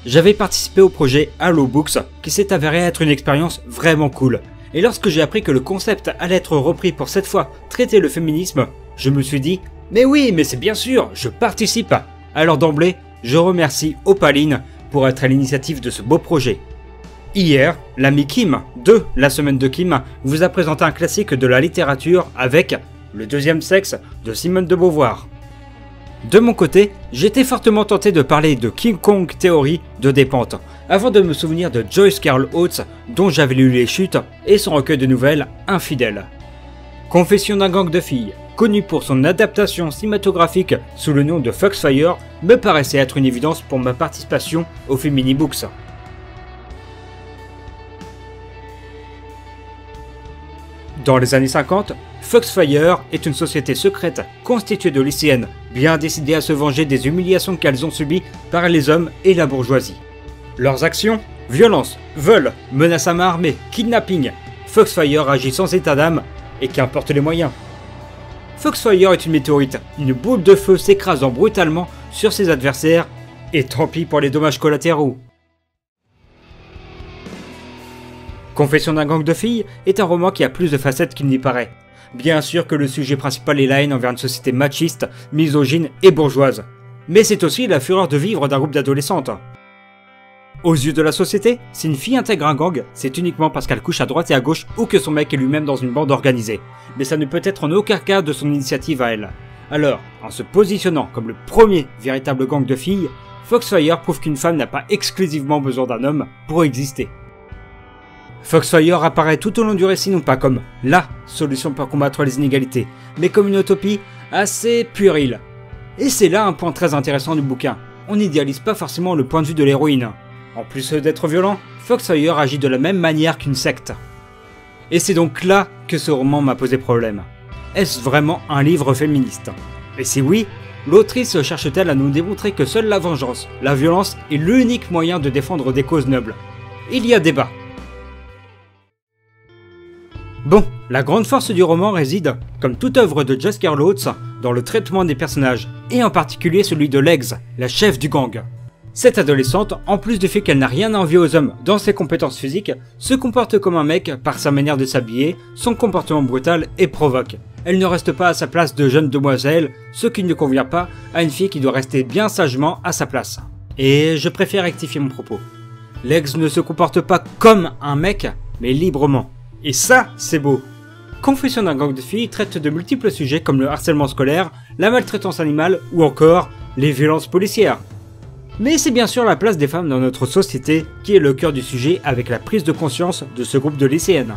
J'avais participé au projet Halo Books qui s'est avéré être une expérience vraiment cool. Et lorsque j'ai appris que le concept allait être repris pour cette fois traiter le féminisme, je me suis dit « Mais oui, mais c'est bien sûr, je participe !» Alors d'emblée, je remercie Opaline pour être à l'initiative de ce beau projet. Hier, l'ami Kim, de La Semaine de Kim, vous a présenté un classique de la littérature avec Le deuxième sexe de Simone de Beauvoir. De mon côté, j'étais fortement tenté de parler de King Kong Theory de Despentes, avant de me souvenir de Joyce Carol Oates, dont j'avais lu les chutes, et son recueil de nouvelles Infidèles. Confession d'un gang de filles, connu pour son adaptation cinématographique sous le nom de Foxfire, me paraissait être une évidence pour ma participation au Femini Books. Dans les années 50, Foxfire est une société secrète constituée de lycéennes bien décidées à se venger des humiliations qu'elles ont subies par les hommes et la bourgeoisie. Leurs actions ? Violence, vol, menaces à main armée, kidnapping. Foxfire agit sans état d'âme et qu'importe les moyens. Foxfire est une météorite, une boule de feu s'écrasant brutalement sur ses adversaires et tant pis pour les dommages collatéraux. Confession d'un gang de filles est un roman qui a plus de facettes qu'il n'y paraît. Bien sûr que le sujet principal est la haine envers une société machiste, misogyne et bourgeoise. Mais c'est aussi la fureur de vivre d'un groupe d'adolescentes. Aux yeux de la société, si une fille intègre un gang, c'est uniquement parce qu'elle couche à droite et à gauche ou que son mec est lui-même dans une bande organisée. Mais ça ne peut être en aucun cas de son initiative à elle. Alors, en se positionnant comme le premier véritable gang de filles, Foxfire prouve qu'une femme n'a pas exclusivement besoin d'un homme pour exister. Foxfire apparaît tout au long du récit non pas comme LA solution pour combattre les inégalités, mais comme une utopie assez puérile. Et c'est là un point très intéressant du bouquin, on n'idéalise pas forcément le point de vue de l'héroïne. En plus d'être violent, Foxfire agit de la même manière qu'une secte. Et c'est donc là que ce roman m'a posé problème. Est-ce vraiment un livre féministe ? Et si oui, l'autrice cherche-t-elle à nous démontrer que seule la vengeance, la violence est l'unique moyen de défendre des causes nobles ? Il y a débat. Bon, la grande force du roman réside, comme toute œuvre de Joyce Carol Oates, dans le traitement des personnages, et en particulier celui de Legs, la chef du gang. Cette adolescente, en plus du fait qu'elle n'a rien à envier aux hommes dans ses compétences physiques, se comporte comme un mec par sa manière de s'habiller, son comportement brutal et provoque. Elle ne reste pas à sa place de jeune demoiselle, ce qui ne convient pas à une fille qui doit rester bien sagement à sa place. Et je préfère rectifier mon propos. Legs ne se comporte pas comme un mec, mais librement. Et ça, c'est beau. Confession d'un gang de filles traite de multiples sujets comme le harcèlement scolaire, la maltraitance animale ou encore les violences policières. Mais c'est bien sûr la place des femmes dans notre société qui est le cœur du sujet avec la prise de conscience de ce groupe de lycéennes.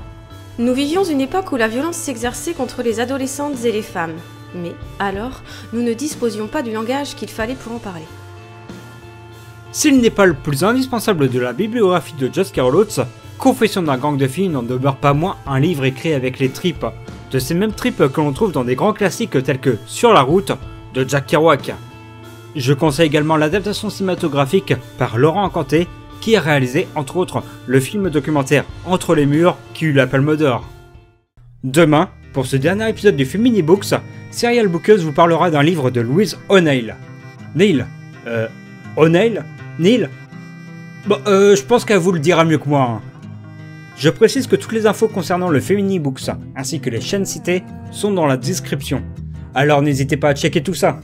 Nous vivions une époque où la violence s'exerçait contre les adolescentes et les femmes. Mais alors, nous ne disposions pas du langage qu'il fallait pour en parler. S'il n'est pas le plus indispensable de la bibliographie de Joyce Carol Oates, Confession d'un gang de filles n'en demeure pas moins un livre écrit avec les tripes, de ces mêmes tripes que l'on trouve dans des grands classiques tels que Sur la route de Jack Kerouac. Je conseille également l'adaptation cinématographique par Laurent Canté, qui a réalisé entre autres le film documentaire Entre les murs qui eut la Palme d'Or. Demain, pour ce dernier épisode du Femini Books, Serial Bookeuse vous parlera d'un livre de Louise O'Neill. O'Neill ? Neil ? Bon, je pense qu'elle vous le dira mieux que moi. Hein. Je précise que toutes les infos concernant le Femini Books ainsi que les chaînes citées sont dans la description. Alors n'hésitez pas à checker tout ça.